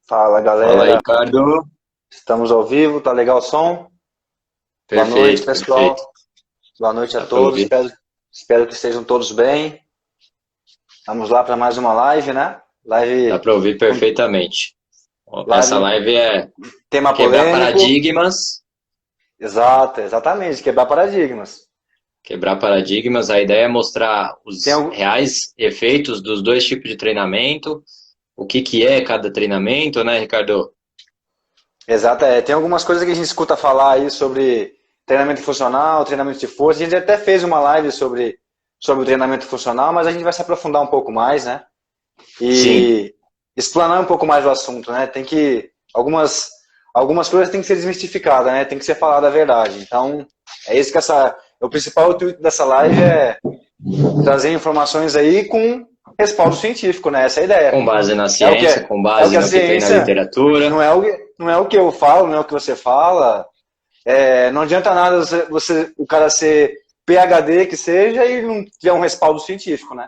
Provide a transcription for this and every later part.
Fala Fala, galera, Ricardo. estamos ao vivo, tá legal o som? Boa noite Perfeito, pessoal, perfeito. boa noite a Dá para todos, ouvir? espero que estejam todos bem. Vamos lá para mais uma live, né? Dá Live para ouvir com perfeitamente. Essa live, live é tema quebrar polêmico, paradigmas. exato, exatamente, quebrar paradigmas. Quebrar paradigmas. A ideia é mostrar Tem os algo, reais efeitos dos dois tipos de treinamento, o que que é cada treinamento, né, Ricardo? exato, tem algumas coisas que a gente escuta falar aí sobre treinamento funcional, treinamento de força. A gente até fez uma live sobre o treinamento funcional, mas a gente vai se aprofundar um pouco mais, né? Sim, E explanar um pouco mais o assunto, né? Tem que algumas coisas têm que ser desmistificadas, né? Tem que ser falada a verdade. Então, é isso que o principal intuito dessa live é trazer informações aí com respaldo científico, né? Essa é a ideia. com base na É o que ciência, com é o que base a no que tem na ciência literatura. não é o que eu falo, não é o que você fala. Não adianta nada o cara ser PhD que seja e não tiver um respaldo científico, né?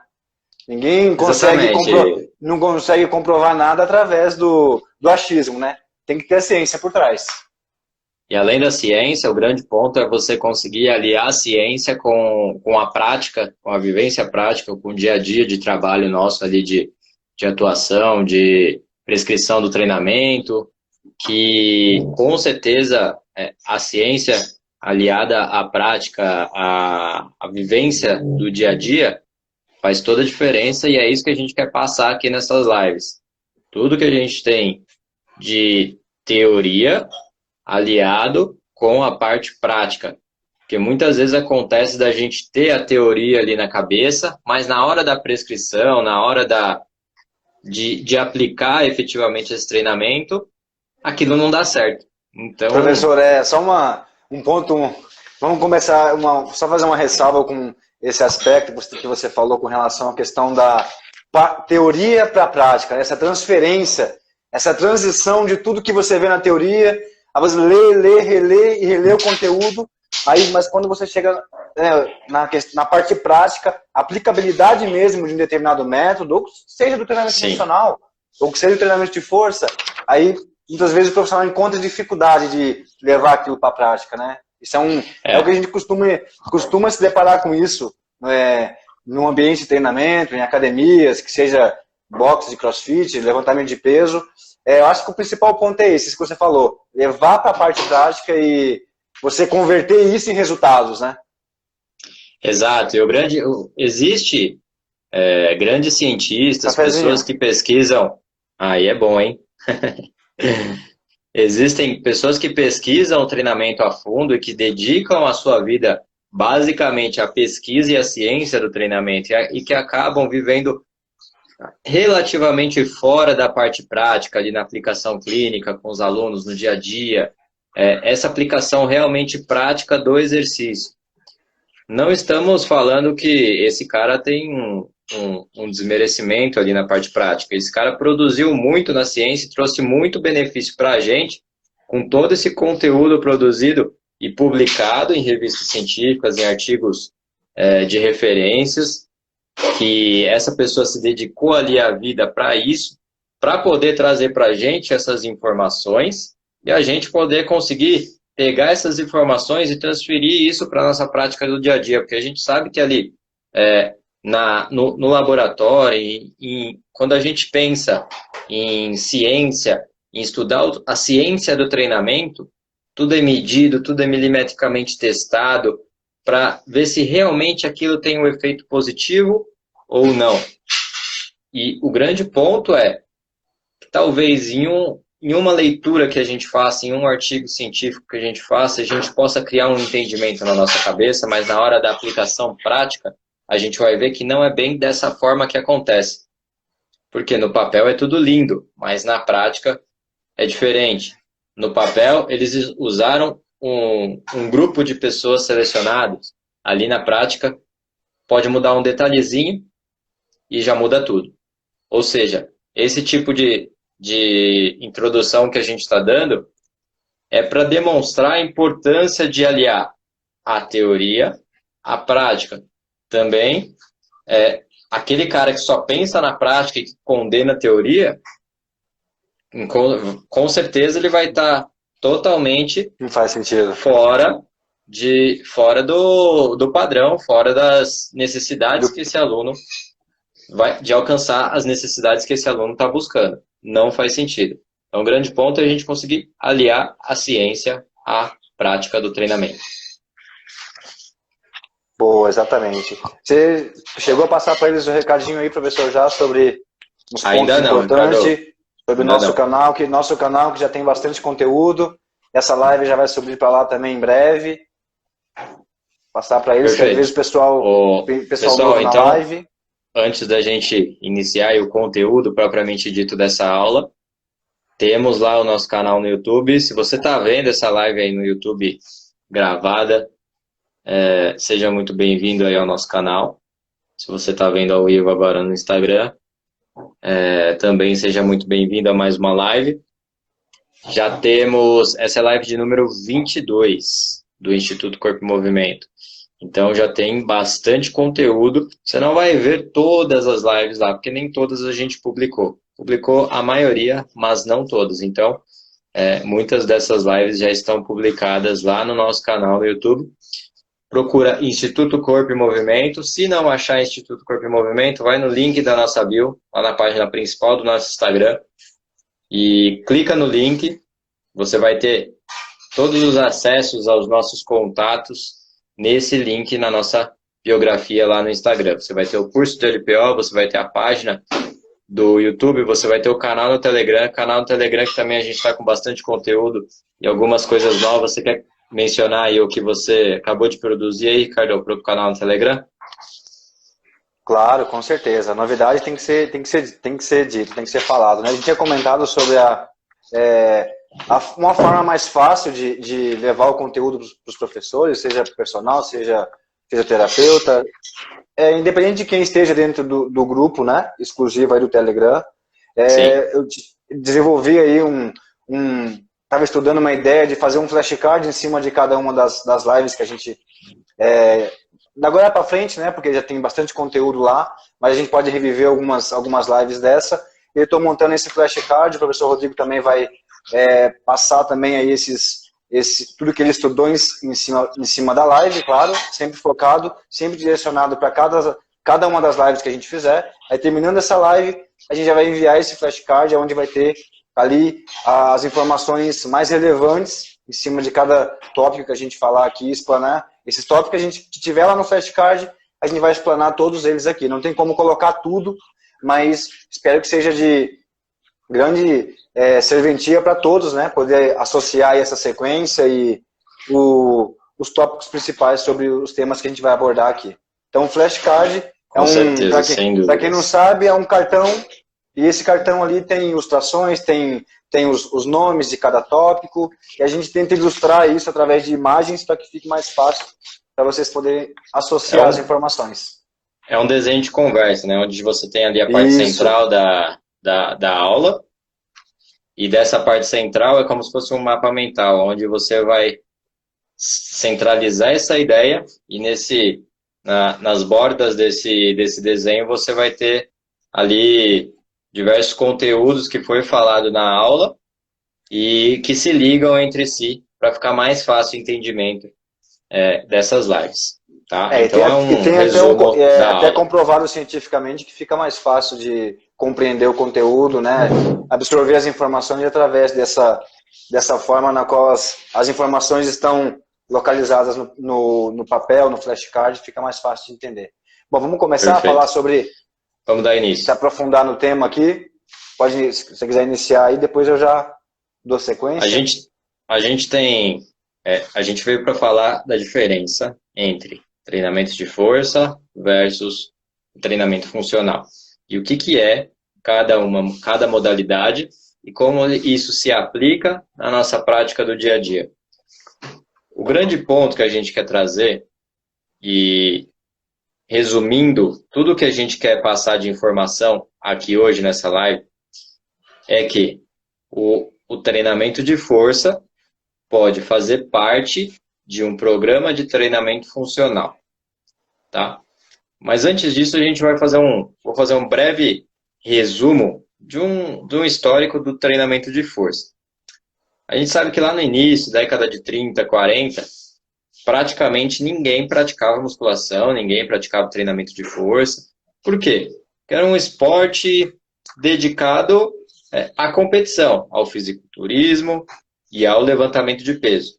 Ninguém consegue, Exatamente. não consegue comprovar nada através do achismo, né? Tem que ter ciência por trás. E além da ciência, o grande ponto é você conseguir aliar a ciência com a prática, com a vivência prática, com o dia a dia de trabalho nosso ali de atuação, de prescrição do treinamento, que com certeza a ciência aliada à prática, à vivência do dia a dia, faz toda a diferença e é isso que a gente quer passar aqui nessas lives. Tudo que a gente tem de teoria aliado com a parte prática. Porque muitas vezes acontece da gente ter a teoria ali na cabeça, mas na hora da prescrição, na hora de aplicar efetivamente esse treinamento, aquilo não dá certo. Então, Professor, só um ponto. Vamos começar, só fazer uma ressalva com esse aspecto que você falou com relação à questão da teoria para a prática, né? Essa transferência, essa transição de tudo que você vê na teoria, a você lê, reler e reler o conteúdo, aí, mas quando você chega na parte prática, aplicabilidade mesmo de um determinado método, ou seja do treinamento sim, funcional, ou que seja do treinamento de força, aí muitas vezes o profissional encontra dificuldade de levar aquilo para a prática, né? Isso é o que a é, gente costuma se deparar com isso no ambiente de treinamento, em academias, que seja boxe de crossfit, levantamento de peso. Eu acho que o principal ponto é esse que você falou, levar para a parte prática e você converter isso em resultados, né? exato. Existe grandes cientistas, pessoas Cafezinho. que pesquisam. Aí é bom, hein? Existem pessoas que pesquisam o treinamento a fundo e que dedicam a sua vida basicamente à pesquisa e à ciência do treinamento e que acabam vivendo relativamente fora da parte prática, ali na aplicação clínica com os alunos no dia a dia, essa aplicação realmente prática do exercício. Não estamos falando que esse cara tem um desmerecimento ali na parte prática. Esse cara produziu muito na ciência e trouxe muito benefício para a gente com todo esse conteúdo produzido e publicado em revistas científicas, em artigos de referências, que essa pessoa se dedicou ali a vida para isso, para poder trazer para a gente essas informações e a gente poder conseguir pegar essas informações e transferir isso para a nossa prática do dia a dia, porque a gente sabe que ali no laboratório, quando a gente pensa em ciência, em estudar a ciência do treinamento, tudo é medido, tudo é milimetricamente testado, para ver se realmente aquilo tem um efeito positivo ou não. E o grande ponto é que talvez em uma leitura que a gente faça, em um artigo científico que a gente faça, a gente possa criar um entendimento na nossa cabeça, mas na hora da aplicação prática, a gente vai ver que não é bem dessa forma que acontece. Porque no papel é tudo lindo, mas na prática é diferente. No papel, eles usaram um grupo de pessoas selecionadas. Ali na prática, pode mudar um detalhezinho e já muda tudo. Ou seja, esse tipo de introdução que a gente está dando é para demonstrar a importância de aliar a teoria à prática. Também, aquele cara que só pensa na prática e que condena a teoria, com certeza ele vai estar totalmente Não faz sentido. fora do padrão, fora das necessidades que esse aluno de alcançar as necessidades que esse aluno está buscando. Não faz sentido. Então, um grande ponto é a gente conseguir aliar a ciência à prática do treinamento. Boa, exatamente. Você chegou a passar para eles o recadinho aí, professor, já sobre os pontos importantes, sobre o nosso canal, que já tem bastante conteúdo. Essa live já vai subir para lá também em breve. Passar para eles, Perfeito. Que às vezes o pessoal então, na live. Antes da gente iniciar o conteúdo propriamente dito dessa aula, temos lá o nosso canal no YouTube. Se você está vendo essa live aí no YouTube gravada, seja muito bem-vindo aí ao nosso canal. Se você está vendo ao vivo agora no Instagram, também seja muito bem-vindo a mais uma live. Já temos, essa é a live de número 22 do Instituto Corpo e Movimento. Então já tem bastante conteúdo. Você não vai ver todas as lives lá, porque nem todas a gente publicou. Publicou a maioria, mas não todas. Então, muitas dessas lives já estão publicadas lá no nosso canal no YouTube. Procura Instituto Corpo e Movimento. Se não achar Instituto Corpo e Movimento, vai no link da nossa bio, lá na página principal do nosso Instagram. E clica no link. Você vai ter todos os acessos aos nossos contatos nesse link na nossa biografia lá no Instagram. Você vai ter o curso do LPO, você vai ter a página do YouTube, você vai ter o canal no Telegram. Canal no Telegram que também a gente está com bastante conteúdo e algumas coisas novas. Você quer mencionar aí o que você acabou de produzir aí, Ricardo, para o canal no Telegram? Claro, com certeza. A novidade tem que ser dito, tem que ser falado, né? A gente tinha comentado sobre uma forma mais fácil de levar o conteúdo para os professores, seja personal, seja fisioterapeuta, independente de quem esteja dentro do grupo, né, exclusivo aí do Telegram. Eu desenvolvi aí estava estudando uma ideia de fazer um flashcard em cima de cada uma das lives que a gente da agora para frente, né, porque já tem bastante conteúdo lá, mas a gente pode reviver algumas lives dessa. Eu estou montando esse flashcard, o professor Rodrigo também vai passar também aí tudo que ele estudou em cima da live, claro, sempre focado, sempre direcionado para cada uma das lives que a gente fizer. Aí terminando essa live, a gente já vai enviar esse flashcard, onde vai ter ali as informações mais relevantes em cima de cada tópico que a gente falar aqui, explanar. Esses tópicos que a gente tiver lá no flashcard, a gente vai explanar todos eles aqui. Não tem como colocar tudo, mas espero que seja de grande serventia para todos, né? Poder associar essa sequência e os tópicos principais sobre os temas que a gente vai abordar aqui. Então, o flashcard para quem não sabe, é um cartão, e esse cartão ali tem ilustrações, tem os nomes de cada tópico, e a gente tenta ilustrar isso através de imagens para que fique mais fácil para vocês poderem associar as informações. É um desenho de conversa, né? Onde você tem ali a parte central da aula, e dessa parte central é como se fosse um mapa mental, onde você vai centralizar essa ideia, e nas bordas desse desenho você vai ter ali diversos conteúdos que foi falado na aula e que se ligam entre si para ficar mais fácil o entendimento dessas lives. Tá? Então tem até comprovado cientificamente que fica mais fácil de compreender o conteúdo, né? Absorver as informações através dessa forma na qual as informações estão localizadas no papel, no flashcard, fica mais fácil de entender. Bom, vamos começar a falar sobre... Vamos dar início. Se aprofundar no tema aqui, se você quiser iniciar aí, depois eu já dou sequência. A gente veio para falar da diferença entre treinamento de força versus treinamento funcional. E o que é cada modalidade e como isso se aplica na nossa prática do dia a dia. O grande ponto que a gente quer trazer, e resumindo tudo que a gente quer passar de informação aqui hoje nessa live, é que o treinamento de força pode fazer parte de um programa de treinamento funcional, tá? Mas antes disso, a gente vai vou fazer um breve resumo de um histórico do treinamento de força. A gente sabe que lá no início, década de 30, 40, praticamente ninguém praticava musculação, ninguém praticava treinamento de força. Por quê? Porque era um esporte dedicado à competição, ao fisiculturismo e ao levantamento de peso.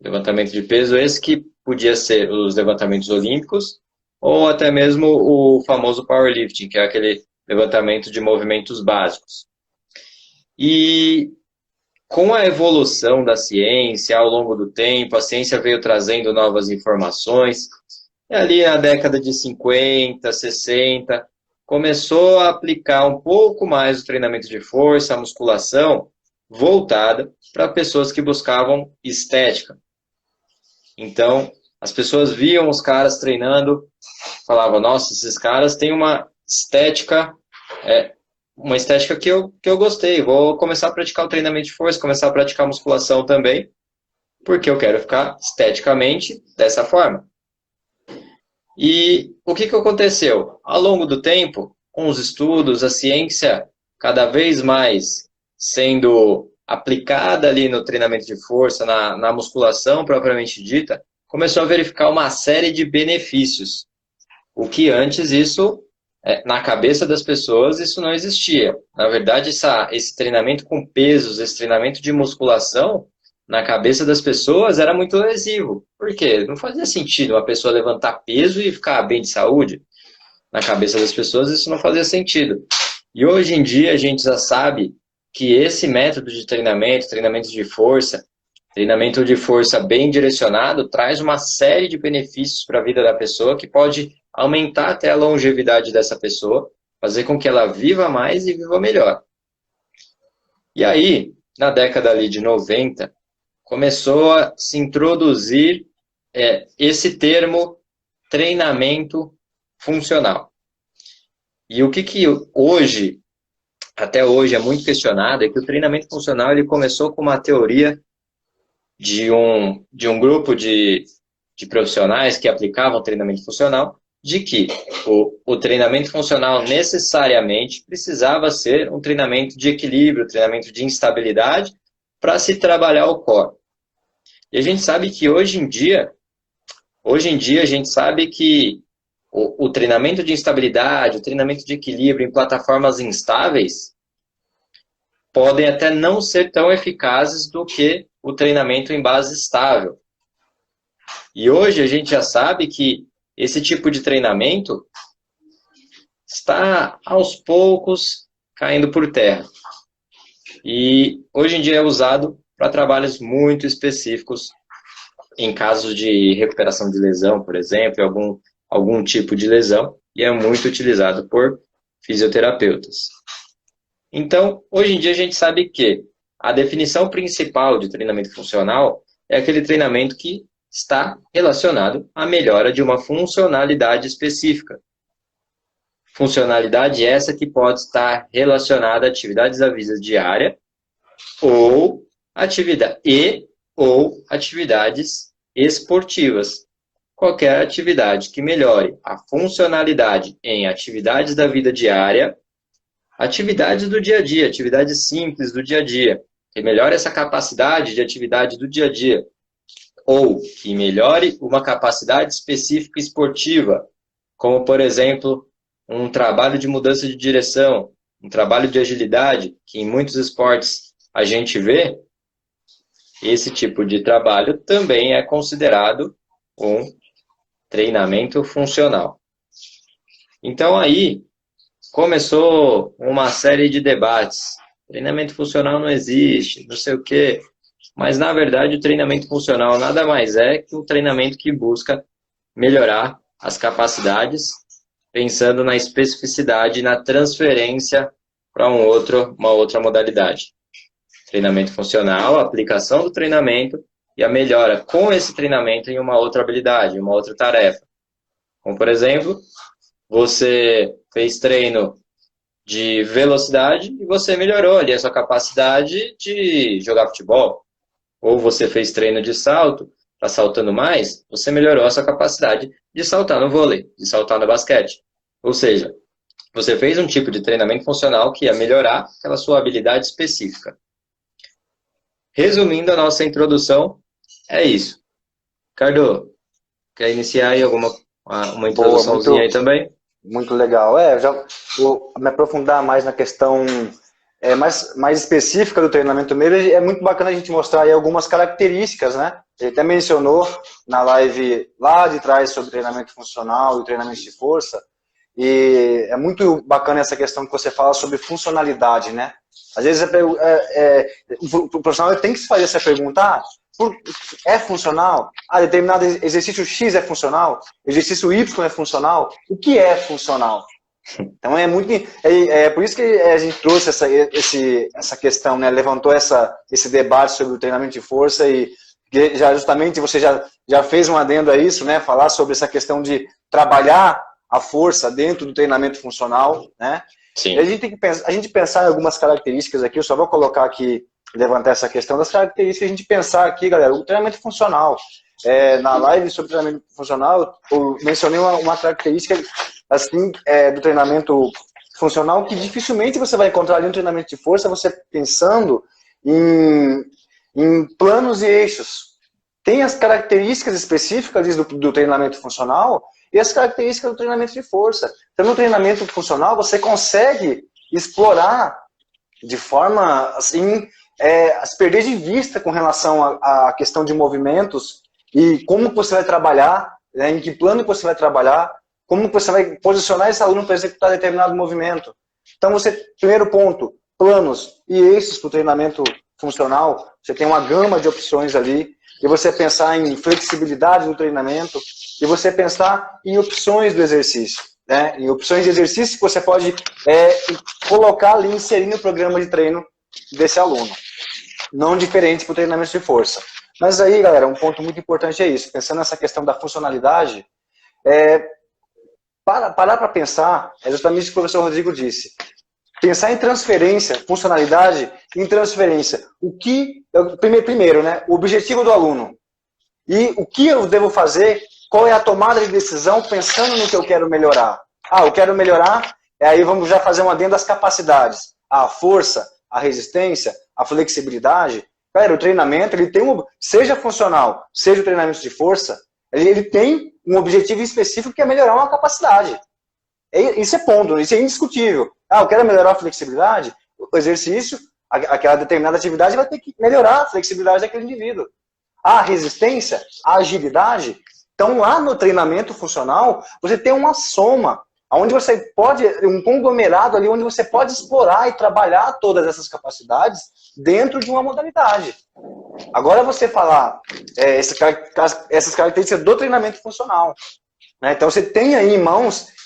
Levantamento de peso esse que podia ser os levantamentos olímpicos ou até mesmo o famoso powerlifting, que é aquele levantamento de movimentos básicos. E com a evolução da ciência ao longo do tempo, a ciência veio trazendo novas informações. E ali na década de 50, 60, começou a aplicar um pouco mais o treinamento de força, a musculação, voltada para pessoas que buscavam estética. Então, as pessoas viam os caras treinando, falavam, nossa, esses caras têm uma estética que eu gostei, vou começar a praticar o treinamento de força, começar a praticar musculação também, porque eu quero ficar esteticamente dessa forma. E o que aconteceu? Ao longo do tempo, com os estudos, a ciência cada vez mais sendo aplicada ali no treinamento de força, na musculação propriamente dita, começou a verificar uma série de benefícios. O que antes isso, na cabeça das pessoas, isso não existia. Na verdade, esse treinamento com pesos, esse treinamento de musculação, na cabeça das pessoas era muito lesivo. Por quê? Não fazia sentido uma pessoa levantar peso e ficar bem de saúde. Na cabeça das pessoas isso não fazia sentido. E hoje em dia a gente já sabe que esse método de treinamento de força, treinamento de força bem direcionado, traz uma série de benefícios para a vida da pessoa que pode aumentar até a longevidade dessa pessoa, fazer com que ela viva mais e viva melhor. E aí, na década ali de 90, começou a se introduzir esse termo treinamento funcional. E o que hoje, até hoje, é muito questionado é que o treinamento funcional ele começou com uma teoria de um grupo de profissionais que aplicavam treinamento funcional, de que o treinamento funcional necessariamente precisava ser um treinamento de equilíbrio, treinamento de instabilidade, para se trabalhar o core. E a gente sabe que hoje em dia a gente sabe que o treinamento de instabilidade, o treinamento de equilíbrio em plataformas instáveis podem até não ser tão eficazes do que o treinamento em base estável. E hoje a gente já sabe que esse tipo de treinamento está aos poucos caindo por terra. E hoje em dia é usado para trabalhos muito específicos, em casos de recuperação de lesão, por exemplo, algum tipo de lesão, e é muito utilizado por fisioterapeutas. Então, hoje em dia a gente sabe que a definição principal de treinamento funcional é aquele treinamento que está relacionado à melhora de uma funcionalidade específica. Funcionalidade essa que pode estar relacionada a atividades da vida diária ou atividades esportivas. Qualquer atividade que melhore a funcionalidade em atividades da vida diária, atividades do dia a dia, atividades simples do dia a dia, que melhore essa capacidade de atividade do dia a dia, ou que melhore uma capacidade específica esportiva, como, por exemplo, um trabalho de mudança de direção, um trabalho de agilidade, que em muitos esportes a gente vê, esse tipo de trabalho também é considerado um treinamento funcional. Então aí começou uma série de debates. Treinamento funcional não existe, não sei o quê. Mas na verdade o treinamento funcional nada mais é que um treinamento que busca melhorar as capacidades, pensando na especificidade e na transferência para uma outra modalidade. Treinamento funcional, a aplicação do treinamento e a melhora com esse treinamento em uma outra habilidade, uma outra tarefa. Como, por exemplo, você fez treino de velocidade e você melhorou ali a sua capacidade de jogar futebol. Ou você fez treino de salto, está saltando mais, você melhorou a sua capacidade de saltar no vôlei, de saltar no basquete. Ou seja, você fez um tipo de treinamento funcional que ia melhorar aquela sua habilidade específica. Resumindo a nossa introdução, é isso. Ricardo, quer iniciar aí uma introduçãozinha aí também? Muito legal. Já vou me aprofundar mais na questão mais específica do treinamento mesmo. É muito bacana a gente mostrar aí algumas características, né? Ele até mencionou na live lá de trás sobre treinamento funcional e treinamento de força. E é muito bacana essa questão que você fala sobre funcionalidade, né? Às vezes o profissional tem que se fazer essa pergunta, é funcional? Determinado exercício X é funcional? Exercício Y é funcional? O que é funcional? Então é por isso que a gente trouxe essa questão, né? Levantou esse debate sobre o treinamento de força e justamente você já fez um adendo a isso, né? Falar sobre essa questão de trabalhar a força dentro do treinamento funcional, né? Sim. E a gente tem que pensar em algumas características aqui. Eu só vou colocar aqui, levantar essa questão das características, a gente pensar aqui, galera, o treinamento funcional. Na live sobre treinamento funcional, eu mencionei uma característica assim, do treinamento funcional que dificilmente você vai encontrar ali no treinamento de força, você pensando em planos e eixos. Tem as características específicas do treinamento funcional e as características do treinamento de força. Então, no treinamento funcional, você consegue explorar de forma, assim, se perder de vista com relação à questão de movimentos e como você vai trabalhar, né, em que plano você vai trabalhar, como você vai posicionar esse aluno para executar determinado movimento. Então, primeiro ponto, planos e eixos para o treinamento funcional, você tem uma gama de opções ali, e você pensar em flexibilidade no treinamento, e você pensar em opções do exercício, né? Em opções de exercício que você pode colocar ali, inserir no programa de treino desse aluno. Não diferente para o treinamento de força. Mas aí, galera, um ponto muito importante é isso. Pensando nessa questão da funcionalidade, parar para pensar, é justamente o que o professor Rodrigo disse. Pensar em transferência, funcionalidade em transferência. Primeiro, né? O objetivo do aluno. E o que eu devo fazer, qual é a tomada de decisão pensando no que eu quero melhorar. Eu quero melhorar, aí vamos já fazer um adendo das capacidades. A força, a resistência, a flexibilidade. Galera, o treinamento, ele tem seja funcional, seja o treinamento de força, ele tem um objetivo específico que é melhorar uma capacidade. Isso é ponto, isso é indiscutível. Eu quero melhorar a flexibilidade, o exercício, aquela determinada atividade vai ter que melhorar a flexibilidade daquele indivíduo. A resistência, a agilidade. Então, lá no treinamento funcional, você tem uma soma, onde você pode, um conglomerado ali, onde você pode explorar e trabalhar todas essas capacidades dentro de uma modalidade. Agora, você falar essas características do treinamento funcional. Né? Então, você tem aí em mãos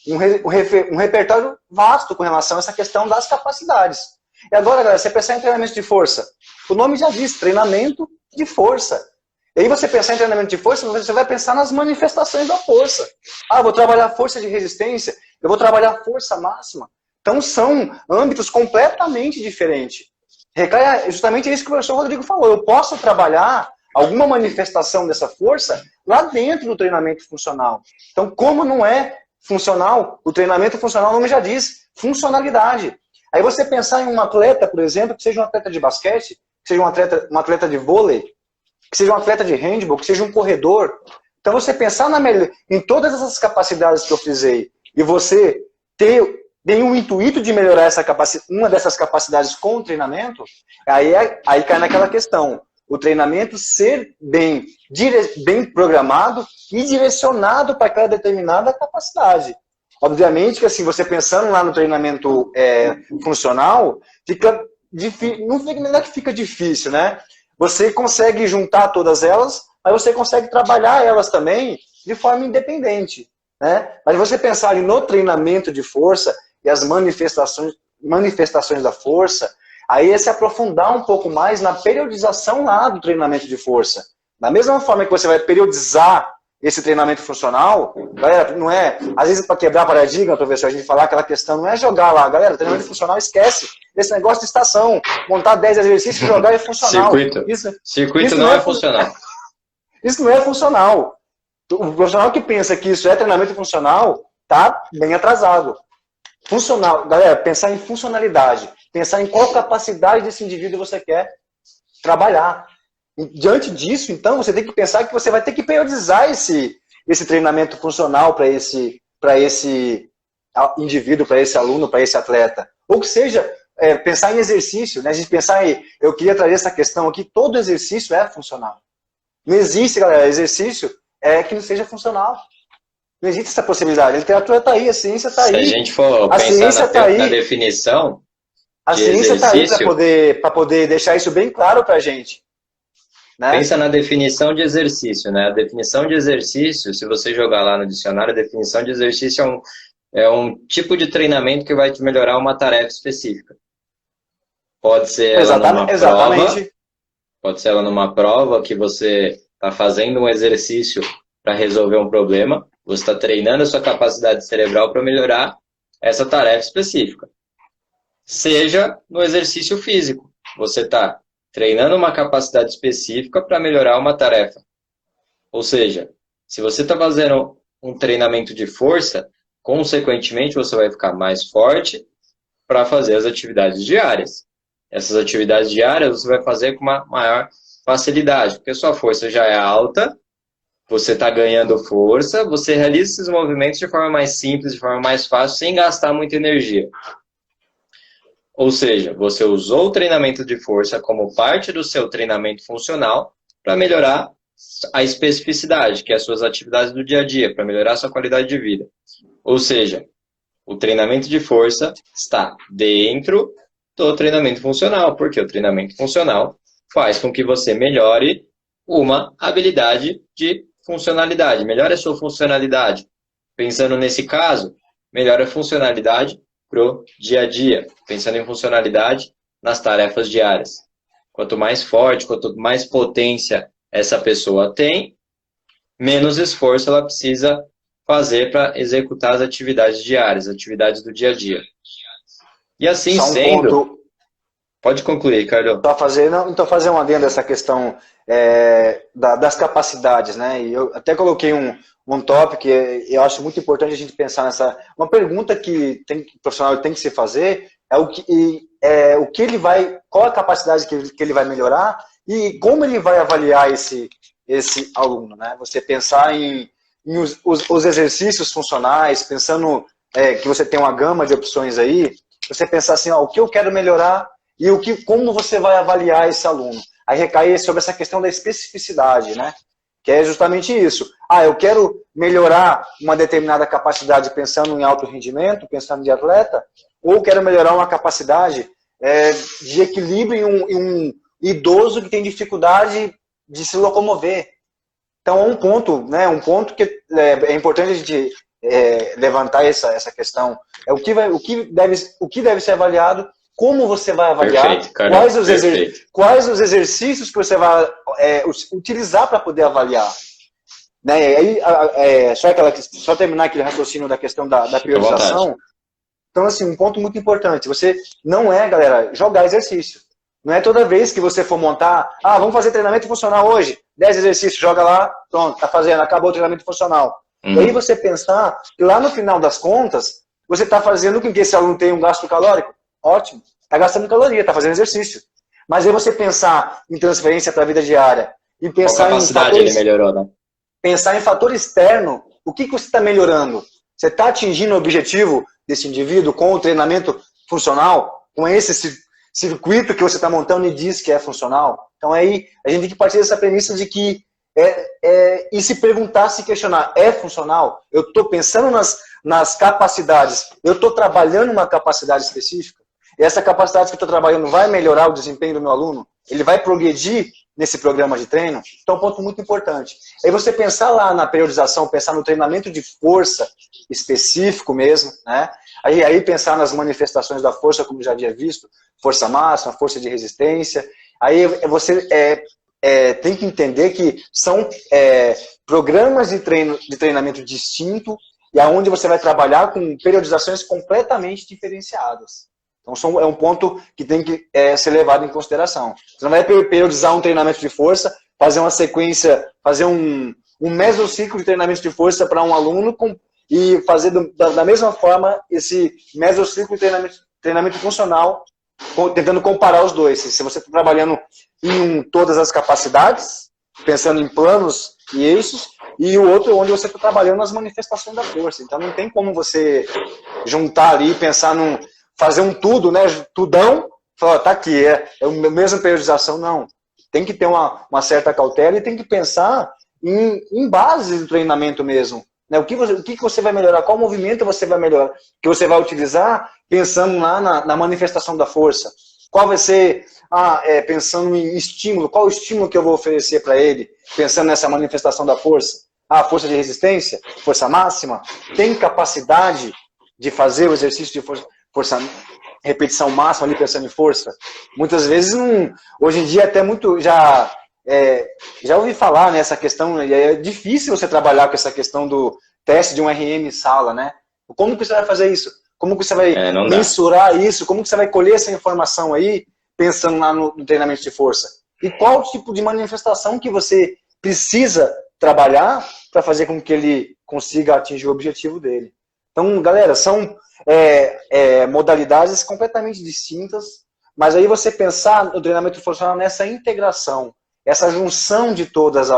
um repertório vasto com relação a essa questão das capacidades. E agora, galera, você pensar em treinamento de força. O nome já diz, treinamento de força. E aí você pensar em treinamento de força, você vai pensar nas manifestações da força. Eu vou trabalhar força de resistência, eu vou trabalhar força máxima. Então são âmbitos completamente diferentes. Recai justamente isso que o professor Rodrigo falou. Eu posso trabalhar alguma manifestação dessa força lá dentro do treinamento funcional. Então, como não é funcional, o treinamento funcional, o nome já diz, funcionalidade. Aí você pensar em um atleta, por exemplo, que seja um atleta de basquete, que seja um atleta de vôlei, que seja um atleta de handball, que seja um corredor. Então você pensar em todas essas capacidades que eu frisei, e você tem um intuito de melhorar uma dessas capacidades com o treinamento, aí cai naquela questão. O treinamento ser bem programado e direcionado para aquela determinada capacidade. Obviamente que assim, você pensando lá no treinamento funcional, não é que fica difícil, né? Você consegue juntar todas elas, mas você consegue trabalhar elas também de forma independente. Né? Mas você pensar no treinamento de força e as manifestações da força, aí é se aprofundar um pouco mais na periodização lá do treinamento de força. Da mesma forma que você vai periodizar esse treinamento funcional, galera, não é, às vezes para quebrar paradigma, professor, a gente falar aquela questão, não é jogar lá, galera, treinamento funcional, esquece esse negócio de estação, montar 10 exercícios e jogar é funcional. Circuito não é funcional. Isso não é funcional. O profissional que pensa que isso é treinamento funcional, está bem atrasado. Funcional, galera, pensar em funcionalidade, pensar em qual capacidade desse indivíduo você quer trabalhar. E, diante disso, então, você tem que pensar que você vai ter que periodizar esse treinamento funcional para esse indivíduo, para esse aluno, para esse atleta. Ou que seja, pensar em exercício, né? A gente pensar em, eu queria trazer essa questão aqui, todo exercício é funcional. Não existe, galera, exercício que não seja funcional. Não existe essa possibilidade. A literatura está aí, a ciência está aí. Se a gente for pensar na definição a ciência está aí para poder deixar isso bem claro para a gente. Né? Pensa na definição de exercício, né? A definição de exercício, se você jogar lá no dicionário, a definição de exercício é um tipo de treinamento que vai te melhorar uma tarefa específica. Pode ser ela numa prova, pode ser ela numa prova que você está fazendo um exercício para resolver um problema, você está treinando a sua capacidade cerebral para melhorar essa tarefa específica. Seja no exercício físico, você está treinando uma capacidade específica para melhorar uma tarefa. Ou seja, se você está fazendo um treinamento de força, consequentemente você vai ficar mais forte para fazer as atividades diárias. Essas atividades diárias você vai fazer com uma maior facilidade, porque a sua força já é alta, você está ganhando força, você realiza esses movimentos de forma mais simples, de forma mais fácil, sem gastar muita energia. Ou seja, você usou o treinamento de força como parte do seu treinamento funcional para melhorar a especificidade, que é as suas atividades do dia a dia, para melhorar a sua qualidade de vida. Ou seja, o treinamento de força está dentro do treinamento funcional, porque o treinamento funcional faz com que você melhore uma habilidade de funcionalidade, melhore a sua funcionalidade. Pensando nesse caso, melhora a funcionalidade para o dia a dia, pensando em funcionalidade nas tarefas diárias. Quanto mais forte, quanto mais potência essa pessoa tem, menos esforço ela precisa fazer para executar as atividades diárias, as atividades do dia a dia. E assim sendo... Pode concluir, Carlos. Então, fazer um adendo dessa questão das capacidades, né? E eu até coloquei um tópico que eu acho muito importante a gente pensar nessa... Uma pergunta que o profissional tem que se fazer é o que ele vai... Qual a capacidade que ele vai melhorar e como ele vai avaliar esse aluno, né? Você pensar em os exercícios funcionais, pensando que você tem uma gama de opções aí, você pensar assim, o que eu quero melhorar e como você vai avaliar esse aluno. Aí recai sobre essa questão da especificidade, né? Que é justamente isso. Eu quero melhorar uma determinada capacidade pensando em alto rendimento, pensando em atleta, ou quero melhorar uma capacidade de equilíbrio em um idoso que tem dificuldade de se locomover. Então, é um ponto que é importante a gente levantar essa questão. É o que deve ser avaliado, como você vai avaliar, perfeito, Carol, quais os exercícios que você vai utilizar para poder avaliar. Né? Aí, só terminar aquele raciocínio da questão da priorização. Então, assim, um ponto muito importante. Você não galera, jogar exercício. Não é toda vez que você for montar, vamos fazer treinamento funcional hoje, 10 exercícios, joga lá, pronto, tá fazendo, acabou o treinamento funcional. E aí você pensar que lá no final das contas, você está fazendo com que esse aluno tenha um gasto calórico. Ótimo, está gastando caloria, está fazendo exercício. Mas aí você pensar em transferência para a vida diária e pensar qual capacidade ele melhorou, né? Pensar em fator externo, o que você está melhorando? Você está atingindo o objetivo desse indivíduo com o treinamento funcional, com esse circuito que você está montando e diz que é funcional? Então aí a gente tem que partir dessa premissa de que e se perguntar, se questionar, é funcional? Eu estou pensando nas capacidades, eu estou trabalhando uma capacidade específica? E essa capacidade que eu estou trabalhando vai melhorar o desempenho do meu aluno? Ele vai progredir nesse programa de treino? Então é um ponto muito importante. Aí você pensar lá na periodização, pensar no treinamento de força específico mesmo, né? Aí pensar nas manifestações da força, como já havia visto, força máxima, força de resistência. Aí você tem que entender que são programas de treinamento distinto e aonde você vai trabalhar com periodizações completamente diferenciadas. Então é um ponto que tem que ser levado em consideração. Você não vai periodizar um treinamento de força, fazer uma sequência, fazer um mesociclo de treinamento de força para um aluno e fazer da mesma forma esse mesociclo de treinamento funcional, tentando comparar os dois. Se você está trabalhando em todas as capacidades, pensando em planos e eixos, e o outro onde você está trabalhando nas manifestações da força. Então não tem como você juntar ali, pensar fazer um tudo, né, tudão, falar, tá aqui, é a mesma periodização, não. Tem que ter uma certa cautela e tem que pensar em base do treinamento mesmo. Né? O que você vai melhorar? Qual movimento você vai melhorar? Que você vai utilizar pensando lá na manifestação da força. Qual vai ser, pensando em estímulo, qual o estímulo que eu vou oferecer para ele, pensando nessa manifestação da força? Força de resistência, força máxima, tem capacidade de fazer o exercício de força repetição máxima ali pensando em força? Muitas vezes, hoje em dia até muito, já ouvi falar nessa questão, e é difícil você trabalhar com essa questão do teste de um RM em sala, né? Como que você vai fazer isso? Como que você vai mensurar isso? Como que você vai colher essa informação aí, pensando lá no treinamento de força? E qual tipo de manifestação que você precisa trabalhar para fazer com que ele consiga atingir o objetivo dele? Então, galera, são modalidades completamente distintas, mas aí você pensar no treinamento funcional nessa integração, essa junção de todas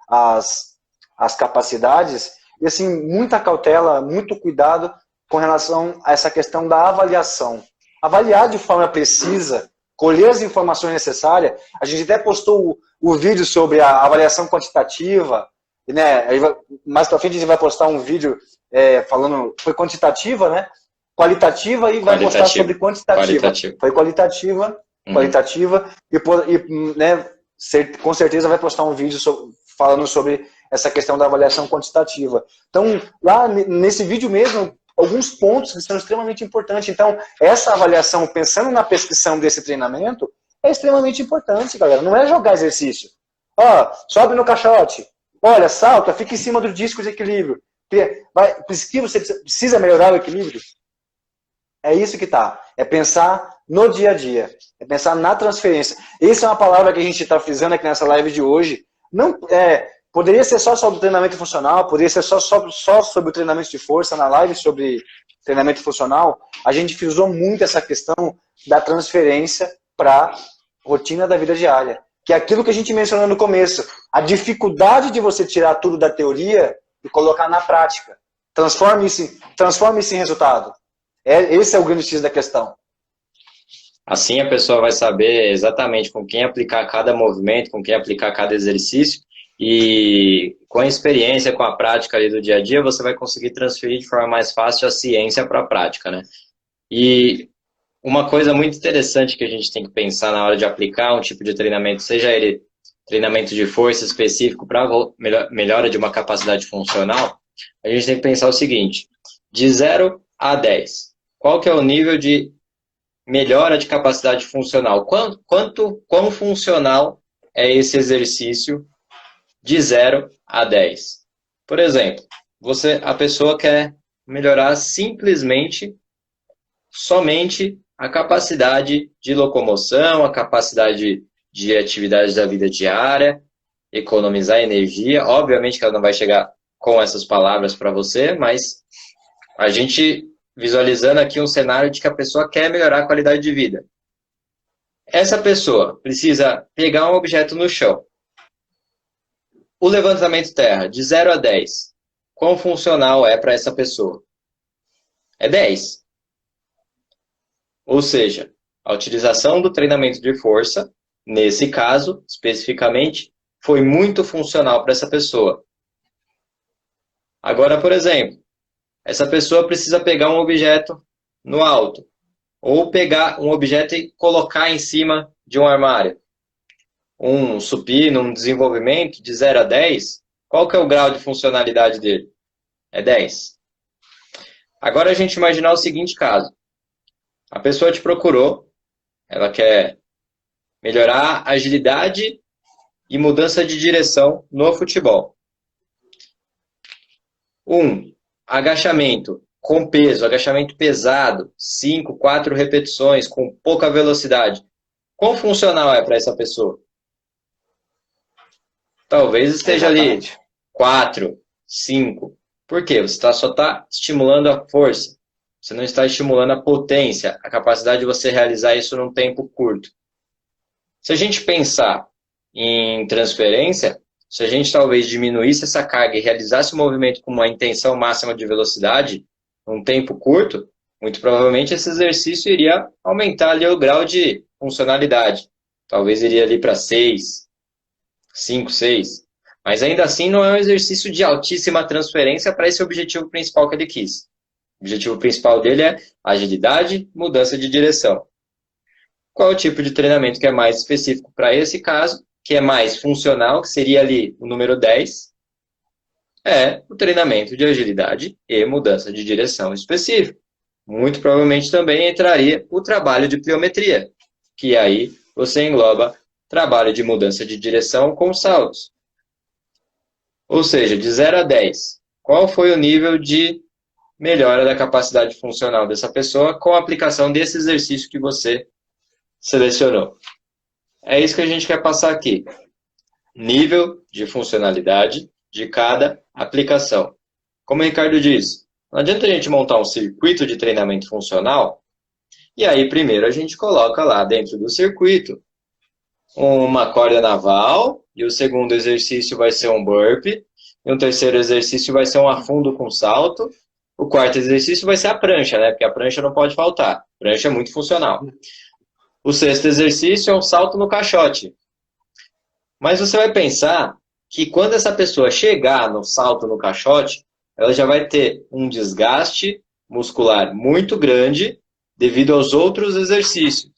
as capacidades, e assim, muita cautela, muito cuidado com relação a essa questão da avaliação. Avaliar de forma precisa, colher as informações necessárias. A gente até postou o vídeo sobre a avaliação quantitativa, né? Mais para frente a gente vai postar um vídeo falando, foi quantitativa, né? Qualitativa e vai postar sobre quantitativa. Foi qualitativa, e né, com certeza vai postar um vídeo falando sobre essa questão da avaliação quantitativa. Então, lá nesse vídeo mesmo, alguns pontos que são extremamente importantes. Então, essa avaliação, pensando na prescrição desse treinamento, é extremamente importante, galera. Não é jogar exercício. Sobe no caixote. Olha, salta, fica em cima do disco de equilíbrio. Você precisa melhorar o equilíbrio? É isso que tá. É pensar no dia a dia. É pensar na transferência. Essa é uma palavra que a gente está frisando aqui nessa live de hoje. Não, poderia ser só sobre o treinamento funcional, poderia ser só sobre o treinamento de força, na live sobre treinamento funcional. A gente frisou muito essa questão da transferência para a rotina da vida diária. Que é aquilo que a gente mencionou no começo. A dificuldade de você tirar tudo da teoria e colocar na prática. Transforme isso em resultado. Esse é o grande X da questão. Assim a pessoa vai saber exatamente com quem aplicar cada movimento, com quem aplicar cada exercício, e com a experiência, com a prática ali do dia a dia, você vai conseguir transferir de forma mais fácil a ciência para a prática, né? E uma coisa muito interessante que a gente tem que pensar na hora de aplicar um tipo de treinamento, seja ele treinamento de força específico para melhora de uma capacidade funcional, a gente tem que pensar o seguinte: de 0 a 10, qual que é o nível de melhora de capacidade funcional? Quão funcional é esse exercício de 0 a 10? Por exemplo, a pessoa quer melhorar somente a capacidade de locomoção, a capacidade de atividades da vida diária, economizar energia. Obviamente que ela não vai chegar com essas palavras para você, mas a gente visualizando aqui um cenário de que a pessoa quer melhorar a qualidade de vida. Essa pessoa precisa pegar um objeto no chão. O levantamento terra, de 0 a 10, quão funcional é para essa pessoa? É 10. Ou seja, a utilização do treinamento de força, nesse caso, especificamente, foi muito funcional para essa pessoa. Agora, por exemplo, essa pessoa precisa pegar um objeto no alto, ou pegar um objeto e colocar em cima de um armário. Um supino, um desenvolvimento de 0 a 10, qual que é o grau de funcionalidade dele? É 10. Agora a gente imaginar o seguinte caso. A pessoa te procurou, ela quer melhorar a agilidade e mudança de direção no futebol. Agachamento com peso, agachamento pesado, 5, 4 repetições, com pouca velocidade. Quão funcional é para essa pessoa? Talvez esteja ali 4, 5. Por quê? Você só está estimulando a força. Você não está estimulando a potência, a capacidade de você realizar isso num tempo curto. Se a gente pensar em transferência, se a gente talvez diminuísse essa carga e realizasse o movimento com uma intenção máxima de velocidade, num tempo curto, muito provavelmente esse exercício iria aumentar ali o grau de funcionalidade. Talvez iria ali para 6, 5, 6. Mas ainda assim não é um exercício de altíssima transferência para esse objetivo principal que ele quis. O objetivo principal dele é agilidade, mudança de direção. Qual é o tipo de treinamento que é mais específico para esse caso, que é mais funcional, que seria ali o número 10? É o treinamento de agilidade e mudança de direção específico. Muito provavelmente também entraria o trabalho de pliometria, que aí você engloba trabalho de mudança de direção com saltos. Ou seja, de 0 a 10, qual foi o nível de melhora da capacidade funcional dessa pessoa com a aplicação desse exercício que você selecionou? É isso que a gente quer passar aqui. Nível de funcionalidade de cada aplicação. Como o Ricardo disse, não adianta a gente montar um circuito de treinamento funcional e aí primeiro a gente coloca lá dentro do circuito uma corda naval e o segundo exercício vai ser um burpee e um terceiro exercício vai ser um afundo com salto. O quarto exercício vai ser a prancha, né? Porque a prancha não pode faltar. A prancha é muito funcional. O sexto exercício é um salto no caixote. Mas você vai pensar que quando essa pessoa chegar no salto no caixote, ela já vai ter um desgaste muscular muito grande devido aos outros exercícios.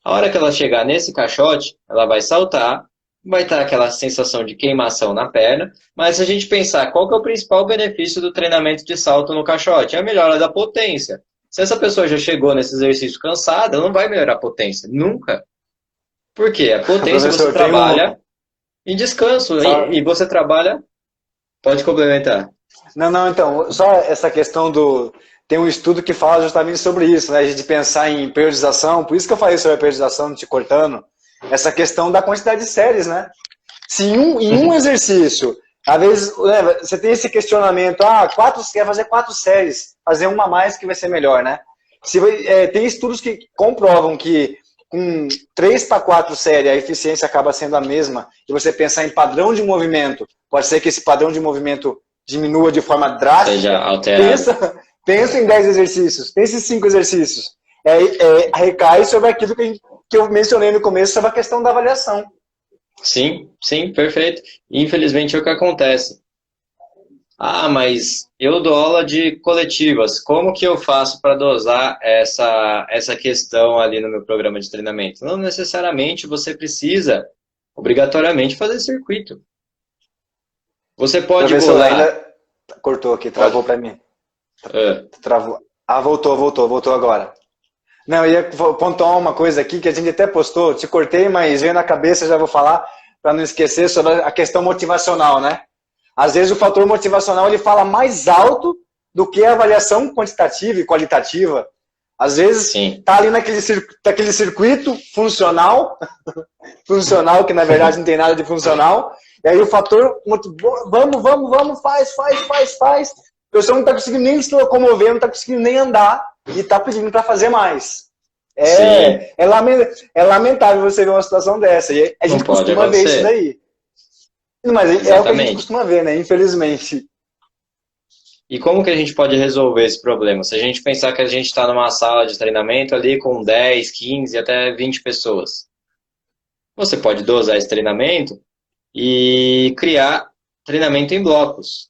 A hora que ela chegar nesse caixote, ela vai saltar, vai ter aquela sensação de queimação na perna, mas se a gente pensar qual que é o principal benefício do treinamento de salto no caixote, é a melhora da potência. Se essa pessoa já chegou nesse exercício cansada, ela não vai melhorar a potência, nunca. Por quê? A potência você trabalha em descanso e você trabalha... Pode complementar. Não, então, só essa questão do... Tem um estudo que fala justamente sobre isso, né? A gente pensar em periodização, por isso que eu falei sobre a periodização, te cortando, essa questão da quantidade de séries, né? Se em um exercício, às vezes, você tem esse questionamento, quer fazer 4 séries, fazer uma a mais que vai ser melhor, né? Tem estudos que comprovam que com 3 para 4 séries a eficiência acaba sendo a mesma, e você pensar em padrão de movimento, pode ser que esse padrão de movimento diminua de forma drástica. Seja alterado. Pensa em 10 exercícios, pensa em 5 exercícios. Recai sobre aquilo que eu mencionei no começo, sobre a questão da avaliação. Sim, perfeito. Infelizmente é o que acontece. Mas eu dou aula de coletivas. Como que eu faço para dosar essa questão ali no meu programa de treinamento? Não necessariamente você precisa, obrigatoriamente, fazer circuito. Você pode bolar... Cortou aqui, travou para mim. Travou. Voltou agora. Não, eu ia pontuar uma coisa aqui que a gente até postou, te cortei, mas veio na cabeça, já vou falar, para não esquecer, sobre a questão motivacional, né? Às vezes o fator motivacional ele fala mais alto do que a avaliação quantitativa e qualitativa. Às vezes está ali naquele circuito funcional, que na verdade não tem nada de funcional, e aí o fator, vamos, faz. A pessoa não está conseguindo nem se locomover, não está conseguindo nem andar e está pedindo para fazer mais. É lamentável você ver uma situação dessa. E a gente costuma ver isso daí. Mas é o que a gente costuma ver, né? Infelizmente. E como que a gente pode resolver esse problema? Se a gente pensar que a gente está numa sala de treinamento ali com 10, 15, até 20 pessoas. Você pode dosar esse treinamento e criar treinamento em blocos.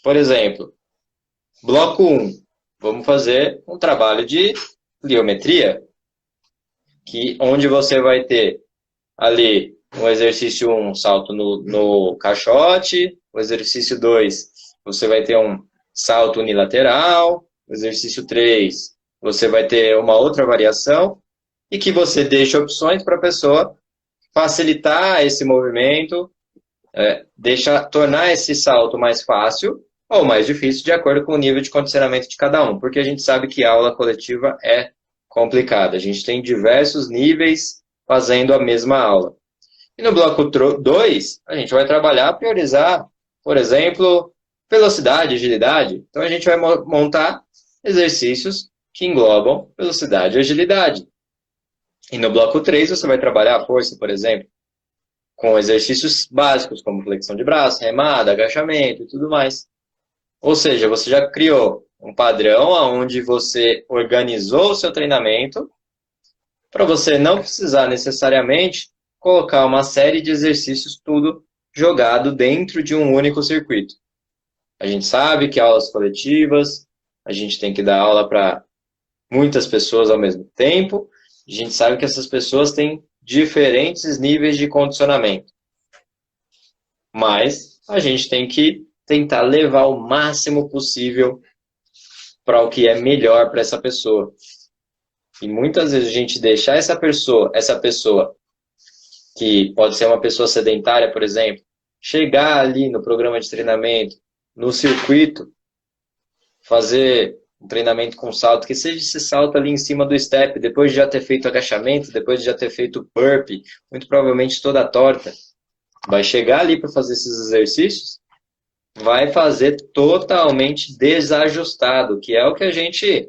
Por exemplo, bloco 1, vamos fazer um trabalho de pliometria, onde você vai ter ali o exercício 1, salto no caixote, o exercício 2, você vai ter um salto unilateral, o exercício 3, você vai ter uma outra variação, e que você deixa opções para a pessoa facilitar esse movimento, tornar esse salto mais fácil ou mais difícil de acordo com o nível de condicionamento de cada um, porque a gente sabe que a aula coletiva é complicada. A gente tem diversos níveis fazendo a mesma aula. E no bloco 2, a gente vai trabalhar, priorizar, por exemplo, Velocidade, agilidade. Então a gente vai montar exercícios que englobam velocidade e agilidade. E no bloco 3 você vai trabalhar a força, por exemplo, com exercícios básicos, como flexão de braço, remada, agachamento e tudo mais. Ou seja, você já criou um padrão onde você organizou o seu treinamento para você não precisar necessariamente colocar uma série de exercícios tudo jogado dentro de um único circuito. A gente sabe que aulas coletivas, a gente tem que dar aula para muitas pessoas ao mesmo tempo, a gente sabe que essas pessoas têm diferentes níveis de condicionamento. Mas a gente tem que tentar levar o máximo possível para o que é melhor para essa pessoa. E muitas vezes a gente deixar essa pessoa, que pode ser uma pessoa sedentária, por exemplo, chegar ali no programa de treinamento, no circuito, fazer um treinamento com salto, que seja esse salto ali em cima do step, depois de já ter feito agachamento, depois de já ter feito burpee, muito provavelmente toda torta, vai chegar ali para fazer esses exercícios, vai fazer totalmente desajustado, que é o que a gente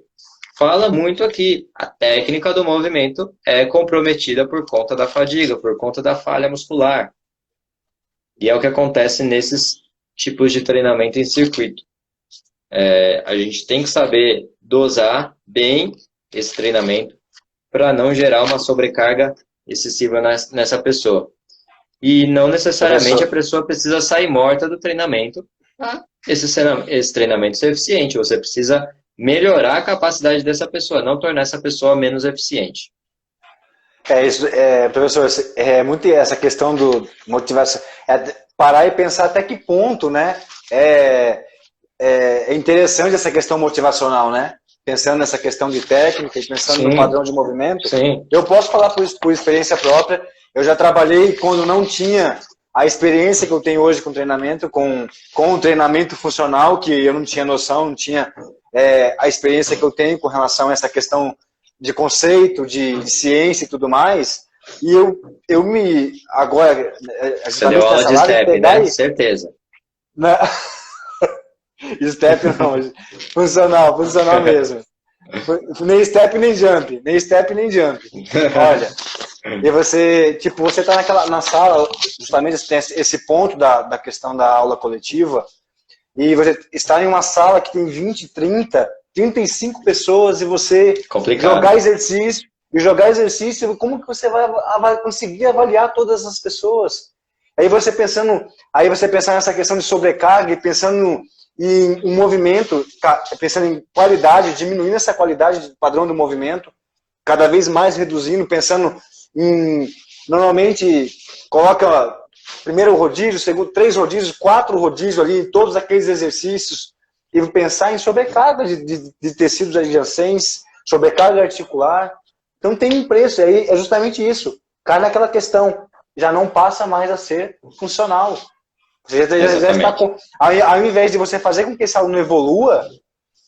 fala muito aqui. A técnica do movimento é comprometida por conta da fadiga, por conta da falha muscular. E é o que acontece nesses tipos de treinamento em circuito. A gente tem que saber dosar bem esse treinamento para não gerar uma sobrecarga excessiva nessa pessoa. E não necessariamente a pessoa precisa sair morta do treinamento para esse treinamento ser eficiente. Você precisa melhorar a capacidade dessa pessoa, não tornar essa pessoa menos eficiente. Professor, muito essa questão do motivação, parar e pensar até que ponto, né, é interessante essa questão motivacional, né? Pensando nessa questão de técnica e pensando no padrão de movimento. Sim. Eu posso falar por experiência própria. Eu já trabalhei quando não tinha a experiência que eu tenho hoje com treinamento, com o treinamento funcional, que eu não tinha noção, não tinha a experiência que eu tenho com relação a essa questão de conceito, de ciência e tudo mais. E eu me... Agora... Você deu aula de step, né? Certeza. Step não, funcional mesmo. Nem step nem jump, Olha, e você tá na sala, justamente tem esse ponto da questão da aula coletiva, e você está em uma sala que tem 20, 30, 35 pessoas e você jogar exercício, como que você vai conseguir avaliar todas as pessoas? Aí você pensando nessa questão de sobrecarga e pensando em movimento, pensando em qualidade, diminuindo essa qualidade do padrão do movimento, cada vez mais reduzindo, pensando em, normalmente, coloca primeiro rodízio, segundo, 3 rodízios, 4 rodízios ali, em todos aqueles exercícios, e pensar em sobrecarga de tecidos adjacentes, sobrecarga articular. Então tem um preço, aí é justamente isso. Cai naquela questão, já não passa mais a ser funcional. Você já está ao invés de você fazer com que esse aluno evolua,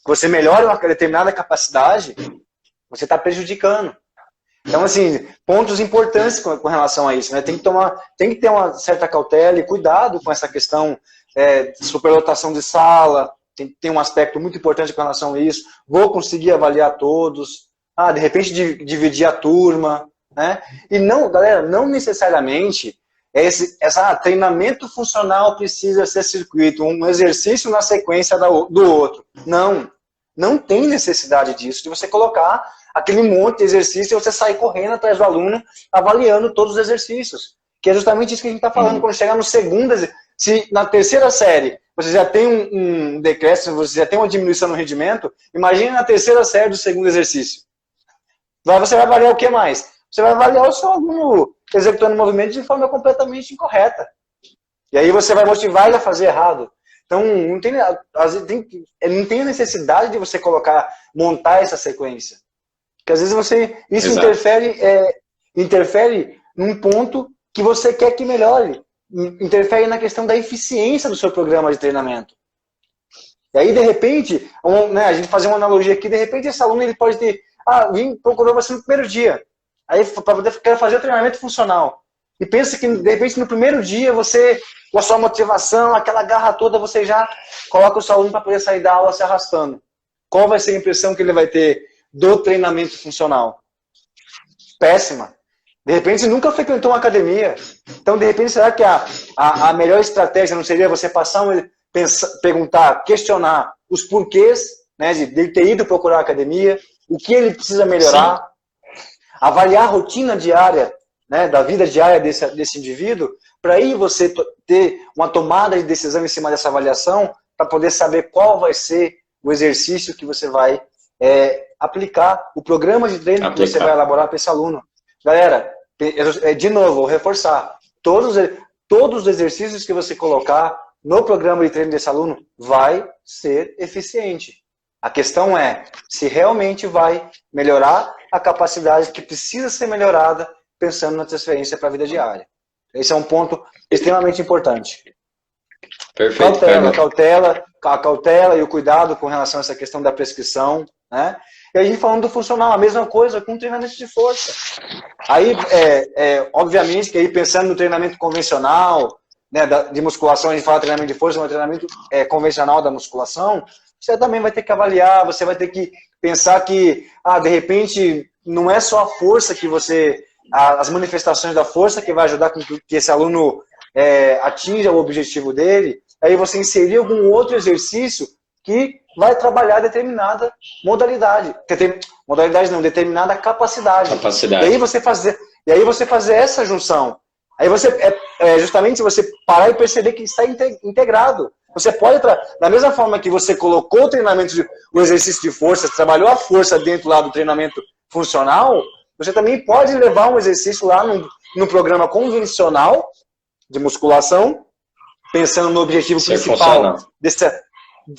você melhore uma determinada capacidade, você está prejudicando. Então, assim, pontos importantes com relação a isso, né? Tem que ter uma certa cautela e cuidado com essa questão de superlotação de sala. Tem um aspecto muito importante com relação a isso. Vou conseguir avaliar todos. De repente dividir a turma, né? E não, galera, não necessariamente treinamento funcional precisa ser circuito, um exercício na sequência do outro. Não tem necessidade disso, de você colocar aquele monte de exercício e você sair correndo atrás do aluno, avaliando todos os exercícios. Que é justamente isso que a gente está falando, quando chegar no segundo, se na terceira série você já tem um decréscimo, você já tem uma diminuição no rendimento, imagine na terceira série do segundo exercício. Você vai avaliar o que mais? Você vai avaliar o seu aluno executando o movimento de forma completamente incorreta. E aí você vai motivar ele a fazer errado. Então, não tem necessidade de você montar essa sequência. Porque às vezes isso interfere num ponto que você quer que melhore. Interfere na questão da eficiência do seu programa de treinamento. E aí, de repente, a gente fazer uma analogia aqui, de repente esse aluno ele pode ter, procurou você no primeiro dia. Aí, para poder quero fazer o treinamento funcional. E pensa que, de repente, no primeiro dia, você, com a sua motivação, aquela garra toda, você já coloca o seu aluno para poder sair da aula se arrastando. Qual vai ser a impressão que ele vai ter do treinamento funcional? Péssima. De repente, você nunca frequentou uma academia. Então, de repente, será que a melhor estratégia não seria você passar, perguntar, questionar os porquês, né, de ele ter ido procurar a academia, o que ele precisa melhorar, sim, avaliar a rotina diária, né, da vida diária desse indivíduo, para aí você ter uma tomada de decisão em cima dessa avaliação, para poder saber qual vai ser o exercício que você vai aplicar, o programa de treino que você vai elaborar para esse aluno. Galera, de novo, vou reforçar, todos os exercícios que você colocar no programa de treino desse aluno vai ser eficiente. A questão é se realmente vai melhorar a capacidade que precisa ser melhorada pensando na transferência para a vida diária. Esse é um ponto extremamente importante. Perfeito. A cautela e o cuidado com relação a essa questão da prescrição, né? E a gente falando do funcional, a mesma coisa com treinamento de força. Aí, obviamente, que aí pensando no treinamento convencional, né, de musculação, a gente fala treinamento de força, mas treinamento convencional da musculação, você também vai ter que avaliar, você vai ter que pensar que, de repente, não é só a força que as manifestações da força que vai ajudar com que esse aluno atinja o objetivo dele, aí você inserir algum outro exercício que vai trabalhar determinada modalidade. Modalidade não, determinada capacidade. E aí você fazer essa junção. Aí você, justamente você parar e perceber que está integrado. Você pode, da mesma forma que você colocou o treinamento, o exercício de força, trabalhou a força dentro lá do treinamento funcional, você também pode levar um exercício lá no programa convencional de musculação, pensando no objetivo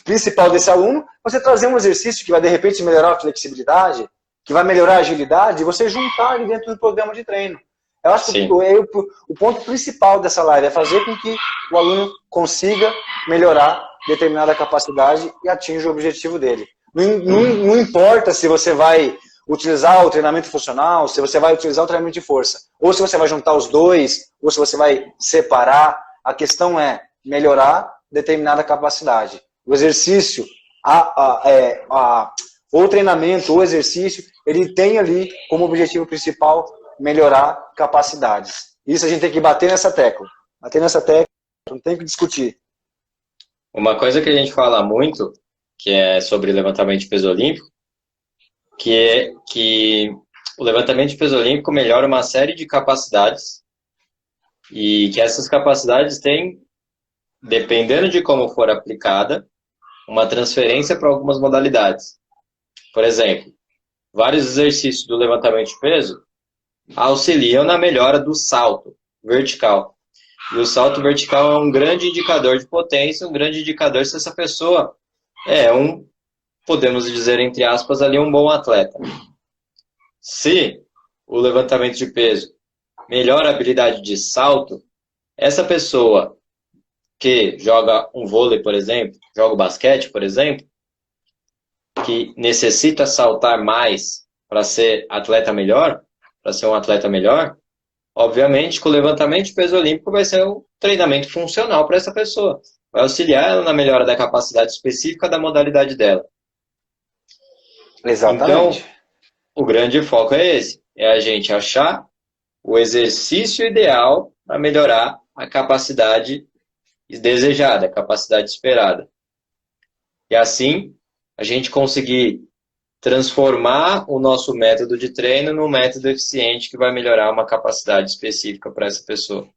principal desse aluno, você trazer um exercício que vai, de repente, melhorar a flexibilidade, que vai melhorar a agilidade, e você juntar ali dentro do programa de treino. Eu acho que o ponto principal dessa live é fazer com que o aluno consiga melhorar determinada capacidade e atinja o objetivo dele. Não importa se você vai utilizar o treinamento funcional, se você vai utilizar o treinamento de força, ou se você vai juntar os dois, ou se você vai separar, a questão é melhorar determinada capacidade. O exercício, o treinamento, o exercício, ele tem ali como objetivo principal melhorar capacidades. Isso a gente tem que bater nessa tecla. Não tem que discutir. Uma coisa que a gente fala muito, que é sobre levantamento de peso olímpico, que é que o levantamento de peso olímpico melhora uma série de capacidades e que essas capacidades têm, dependendo de como for aplicada, uma transferência para algumas modalidades. Por exemplo, vários exercícios do levantamento de peso auxiliam na melhora do salto vertical. E o salto vertical é um grande indicador de potência, um grande indicador se essa pessoa podemos dizer, entre aspas, ali um bom atleta. Se o levantamento de peso melhora a habilidade de salto, essa pessoa que joga um vôlei, por exemplo, joga basquete, por exemplo, que necessita saltar mais para ser atleta melhor, para ser um atleta melhor, obviamente que o levantamento de peso olímpico vai ser um treinamento funcional para essa pessoa. Vai auxiliar ela na melhora da capacidade específica da modalidade dela. Exatamente. Então, o grande foco é esse. É a gente achar o exercício ideal para melhorar a capacidade desejada, a capacidade esperada. E assim, a gente conseguir transformar o nosso método de treino num método eficiente que vai melhorar uma capacidade específica para essa pessoa.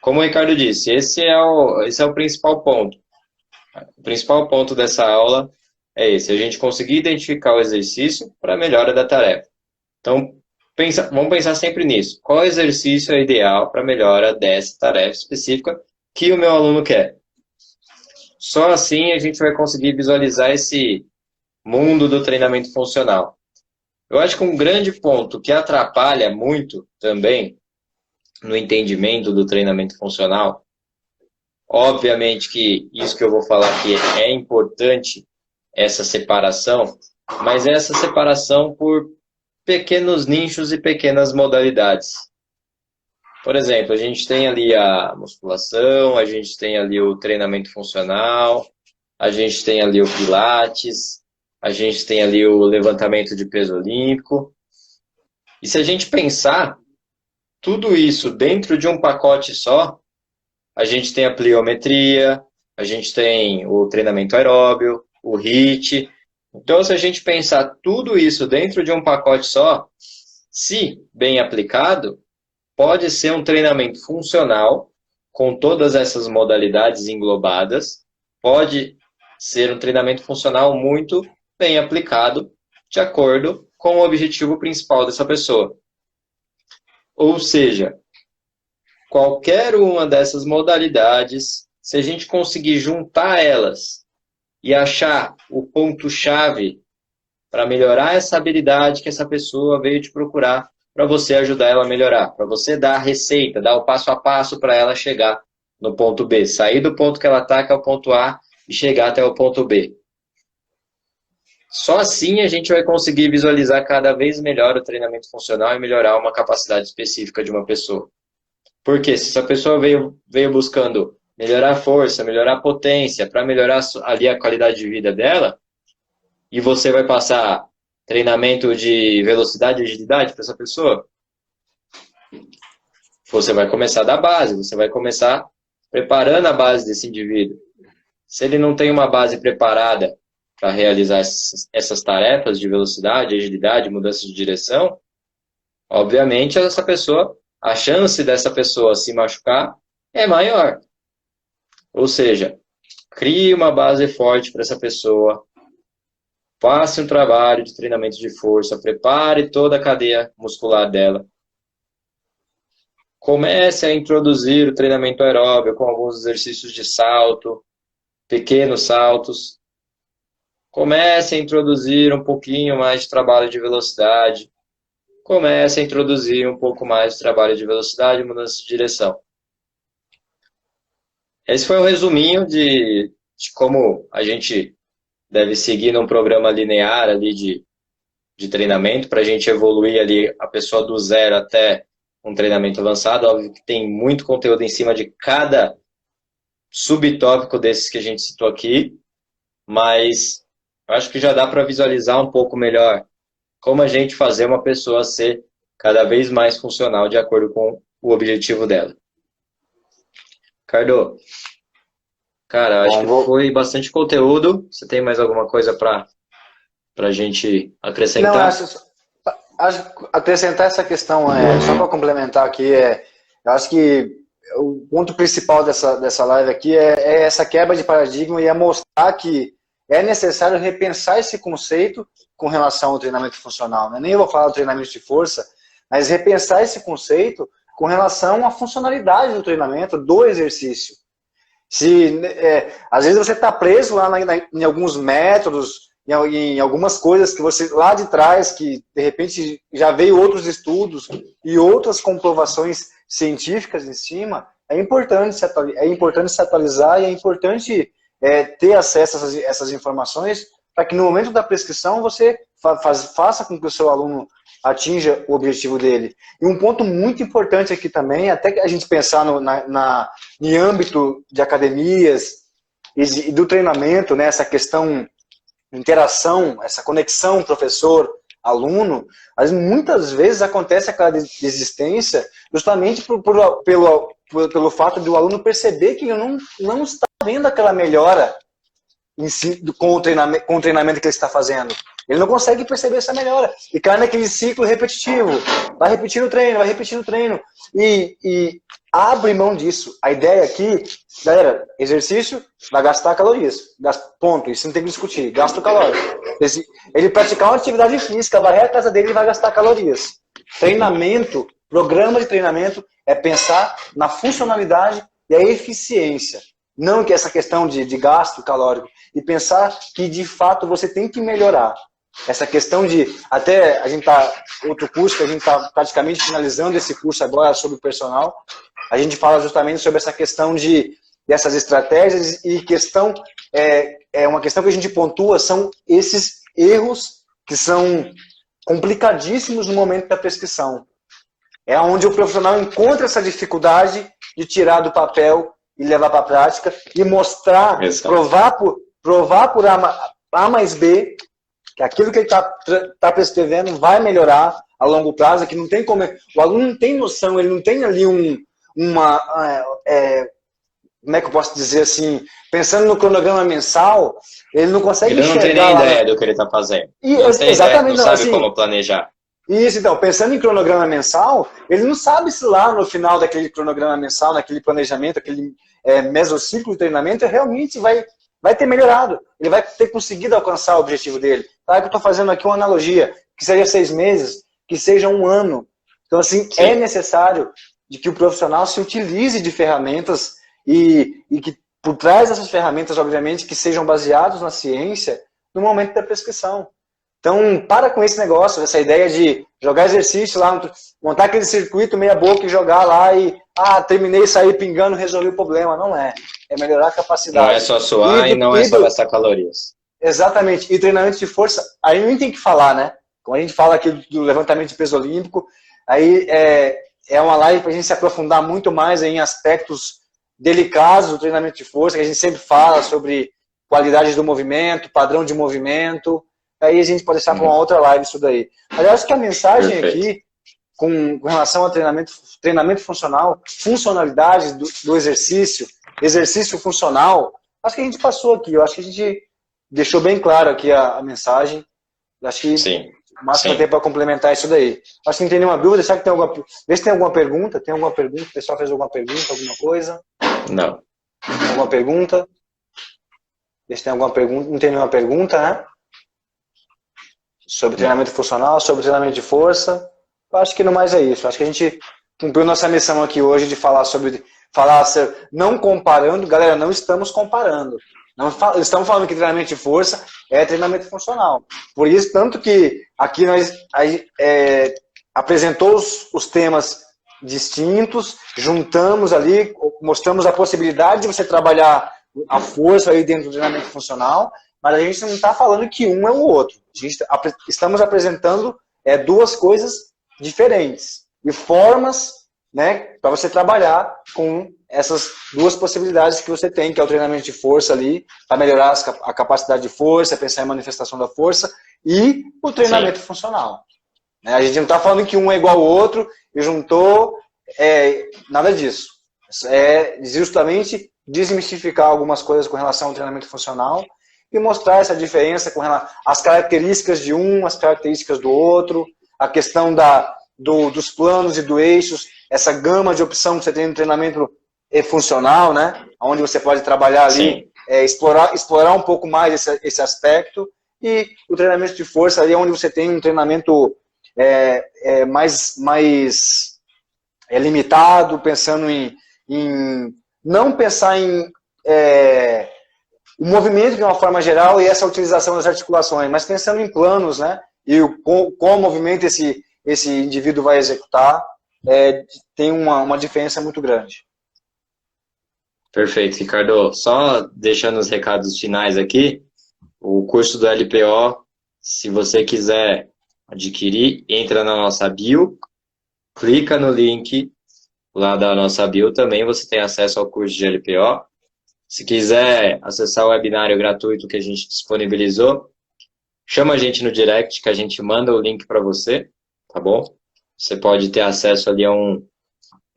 Como o Ricardo disse, esse é o principal ponto. O principal ponto dessa aula é esse, a gente conseguir identificar o exercício para a melhora da tarefa. Então, vamos pensar sempre nisso. Qual exercício é ideal para a melhora dessa tarefa específica que o meu aluno quer? Só assim a gente vai conseguir visualizar esse mundo do treinamento funcional. Eu acho que um grande ponto que atrapalha muito também no entendimento do treinamento funcional, obviamente que isso que eu vou falar aqui é importante, essa separação, mas essa separação por pequenos nichos e pequenas modalidades. Por exemplo, a gente tem ali a musculação, a gente tem ali o treinamento funcional, a gente tem ali o pilates, a gente tem ali o levantamento de peso olímpico. E se a gente pensar tudo isso dentro de um pacote só, a gente tem a pliometria, a gente tem o treinamento aeróbio, o HIIT. Então, se a gente pensar tudo isso dentro de um pacote só, se bem aplicado, pode ser um treinamento funcional, com todas essas modalidades englobadas, pode ser um treinamento funcional muito bem aplicado, de acordo com o objetivo principal dessa pessoa. Ou seja, qualquer uma dessas modalidades, se a gente conseguir juntar elas e achar o ponto-chave para melhorar essa habilidade que essa pessoa veio te procurar, para você ajudar ela a melhorar, para você dar a receita, dar o passo a passo para ela chegar no ponto B, sair do ponto que ela está, que é o ponto A, e chegar até o ponto B. Só assim a gente vai conseguir visualizar cada vez melhor o treinamento funcional e melhorar uma capacidade específica de uma pessoa. Porque se essa pessoa veio buscando melhorar a força, melhorar a potência, para melhorar ali a qualidade de vida dela, e você vai passar treinamento de velocidade e agilidade para essa pessoa, você vai começar da base, você vai começar preparando a base desse indivíduo. Se ele não tem uma base preparada para realizar essas tarefas de velocidade, agilidade, mudança de direção, obviamente essa pessoa, a chance dessa pessoa se machucar é maior. Ou seja, crie uma base forte para essa pessoa, faça um trabalho de treinamento de força, prepare toda a cadeia muscular dela. Comece a introduzir o treinamento aeróbio com alguns exercícios de salto, pequenos saltos. Comece a introduzir um pouquinho mais de trabalho de velocidade. Comece a introduzir um pouco mais de trabalho de velocidade e mudança de direção. Esse foi um resuminho de como a gente deve seguir num programa linear ali de treinamento para a gente evoluir ali a pessoa do zero até um treinamento avançado. Óbvio que tem muito conteúdo em cima de cada subtópico desses que a gente citou aqui, mas eu acho que já dá para visualizar um pouco melhor como a gente fazer uma pessoa ser cada vez mais funcional de acordo com o objetivo dela. Cardo, cara, acho que foi bastante conteúdo. Você tem mais alguma coisa para a gente acrescentar? Não, acho acrescentar essa questão, só para complementar aqui, eu acho que o ponto principal dessa live aqui é essa quebra de paradigma e é mostrar que é necessário repensar esse conceito com relação ao treinamento funcional. Né? Nem eu vou falar do treinamento de força, mas repensar esse conceito com relação à funcionalidade do treinamento, do exercício. Às vezes você está preso lá em alguns métodos, em algumas coisas que você, lá de trás, que de repente já veio outros estudos e outras comprovações científicas em cima, é importante se atualizar e é importante ter acesso a essas informações para que no momento da prescrição você faça com que o seu aluno atinja o objetivo dele. E um ponto muito importante aqui também, até que a gente pensar em âmbito de academias e do treinamento, né, essa questão de interação, essa conexão professor-aluno, mas muitas vezes acontece aquela desistência justamente pelo fato do aluno perceber que não está vendo aquela melhora em si, com o treinamento que ele está fazendo. Ele não consegue perceber essa melhora. E cai naquele ciclo repetitivo. Vai repetindo o treino. E abre mão disso. A ideia aqui, galera, exercício vai gastar calorias. Ponto. Isso não tem que discutir. Gasto calórico. Ele praticar uma atividade física, varrer a casa dele, ele vai gastar calorias. Treinamento, programa de treinamento, é pensar na funcionalidade e a eficiência. Não que essa questão de gasto calórico. E pensar que, de fato, você tem que melhorar. Essa questão até a gente outro curso que a gente está praticamente finalizando esse curso agora sobre o personal, a gente fala justamente sobre essa questão dessas estratégias e uma questão que a gente pontua são esses erros que são complicadíssimos no momento da prescrição. É onde o profissional encontra essa dificuldade de tirar do papel e levar para a prática e mostrar, provar por A mais B, que aquilo que ele está prescrevendo vai melhorar a longo prazo, que não tem como. O aluno não tem noção, ele não tem ali como é que eu posso dizer assim, pensando no cronograma mensal, ele não consegue enxergar. Ele não tem nem ideia do que ele está fazendo. Exatamente, não sabe como planejar. Isso, então, pensando em cronograma mensal, ele não sabe se lá no final daquele cronograma mensal, naquele planejamento, aquele mesociclo de treinamento, realmente vai ter melhorado. Ele vai ter conseguido alcançar o objetivo dele. Tá? Eu estou fazendo aqui uma analogia, que seja 6 meses, que seja 1 ano. Então, assim, é necessário de que o profissional se utilize de ferramentas e que por trás dessas ferramentas, obviamente, que sejam baseadas na ciência no momento da prescrição. Então, para com esse negócio, essa ideia de jogar exercício lá, montar aquele circuito meia boca e jogar lá e, terminei, saí pingando, resolvi o problema. Não é. É melhorar a capacidade. Não é só suar e não é só gastar calorias. Exatamente. E treinamento de força, aí nem tem que falar, né? Como a gente fala aqui do levantamento de peso olímpico, aí é uma live para a gente se aprofundar muito mais em aspectos delicados do treinamento de força, que a gente sempre fala sobre qualidade do movimento, padrão de movimento. Aí a gente pode deixar para uma outra live isso daí. Mas eu acho que a mensagem aqui, com relação ao treinamento funcional, funcionalidade do exercício funcional, acho que a gente passou aqui. Eu acho que a gente deixou bem claro aqui a mensagem. Eu acho que o máximo que tem para complementar isso daí. Acho que não tem nenhuma dúvida. Será que tem alguma... Vê se tem alguma pergunta. Tem alguma pergunta? O pessoal fez alguma pergunta, alguma coisa? Não. Alguma pergunta? Vê se tem alguma pergunta. Não tem nenhuma pergunta, né? Sobre treinamento funcional, sobre treinamento de força. Eu acho que no mais é isso. Eu acho que a gente cumpriu nossa missão aqui hoje de falar não comparando. Galera, não estamos comparando. Não estamos falando que treinamento de força é treinamento funcional. Por isso, tanto que aqui nós apresentou os temas distintos, juntamos ali, mostramos a possibilidade de você trabalhar a força aí dentro do treinamento funcional, mas a gente não está falando que um é o outro. Estamos apresentando duas coisas diferentes e formas, né, para você trabalhar com essas duas possibilidades que você tem, que é o treinamento de força ali, para melhorar a capacidade de força, pensar em manifestação da força, e o treinamento funcional. A gente não está falando que um é igual ao outro e juntou, nada disso. É justamente desmistificar algumas coisas com relação ao treinamento funcional e mostrar essa diferença com relação às características de um, as características do outro, a questão dos planos e do eixos, essa gama de opção que você tem no treinamento funcional, né? Onde você pode trabalhar ali, explorar um pouco mais esse aspecto, e o treinamento de força ali, onde você tem um treinamento mais limitado, pensando em não pensar em o movimento de uma forma geral e essa utilização das articulações, mas pensando em planos, né? E qual movimento esse indivíduo vai executar, tem uma diferença muito grande. Perfeito, Ricardo. Só deixando os recados finais aqui, o curso do LPO, se você quiser adquirir, entra na nossa bio, clica no link lá da nossa bio também, você tem acesso ao curso de LPO. Se quiser acessar o webinário gratuito que a gente disponibilizou, chama a gente no direct que a gente manda o link para você, tá bom? Você pode ter acesso ali a um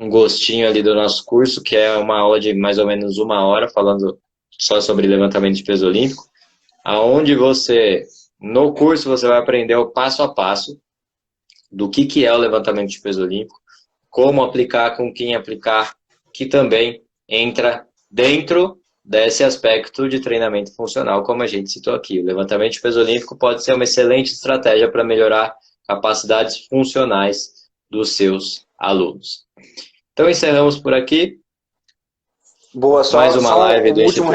gostinho ali do nosso curso, que é uma aula de mais ou menos 1 hora, falando só sobre levantamento de peso olímpico, aonde no curso você vai aprender o passo a passo do que é o levantamento de peso olímpico, como aplicar, com quem aplicar, que também entra dentro desse aspecto de treinamento funcional, como a gente citou aqui. O levantamento de peso olímpico pode ser uma excelente estratégia para melhorar capacidades funcionais dos seus alunos. Então, encerramos por aqui. Boa, mais uma live do último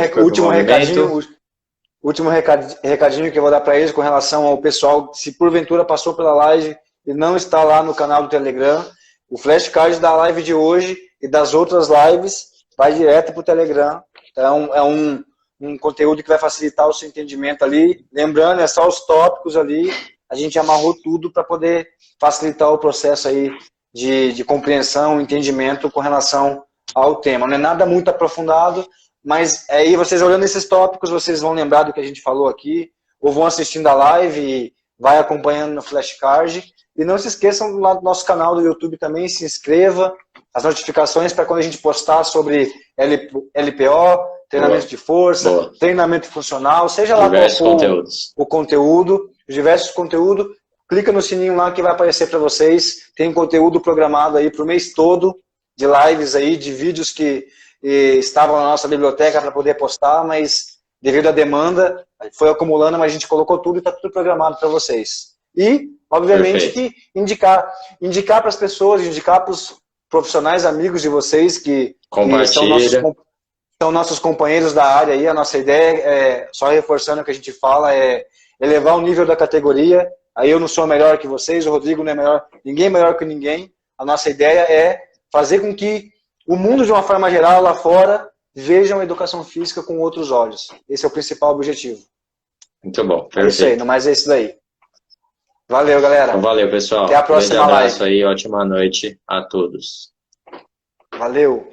recadinho que eu vou dar para eles com relação ao pessoal, se porventura passou pela live e não está lá no canal do Telegram, o flashcard da live de hoje e das outras lives vai direto para o Telegram. Então, é um conteúdo que vai facilitar o seu entendimento ali. Lembrando, é só os tópicos ali, a gente amarrou tudo para poder facilitar o processo aí de compreensão, entendimento com relação ao tema. Não é nada muito aprofundado, mas aí vocês olhando esses tópicos, vocês vão lembrar do que a gente falou aqui, ou vão assistindo a live e vai acompanhando no flashcard. E não se esqueçam do nosso canal do YouTube também, se inscreva, as notificações para quando a gente postar sobre LPO, treinamento de força, treinamento funcional, seja lá qual for o conteúdo, os diversos conteúdos, clica no sininho lá que vai aparecer para vocês, tem conteúdo programado aí para o mês todo, de lives aí, de vídeos que estavam na nossa biblioteca para poder postar, mas devido à demanda, foi acumulando, mas a gente colocou tudo e está tudo programado para vocês. E, obviamente, que indicar para as pessoas, indicar para os profissionais amigos de vocês que são nossos companheiros da área aí. A nossa ideia, só reforçando o que a gente fala, é elevar o nível da categoria. Aí eu não sou melhor que vocês, o Rodrigo não é melhor, ninguém é melhor que ninguém. A nossa ideia é fazer com que o mundo, de uma forma geral, lá fora, vejam a educação física com outros olhos. Esse é o principal objetivo. Muito bom, perfeito. É isso aí, mas é isso daí. Valeu, galera. Então, valeu, pessoal. Até a próxima live. Aí, ótima noite a todos. Valeu.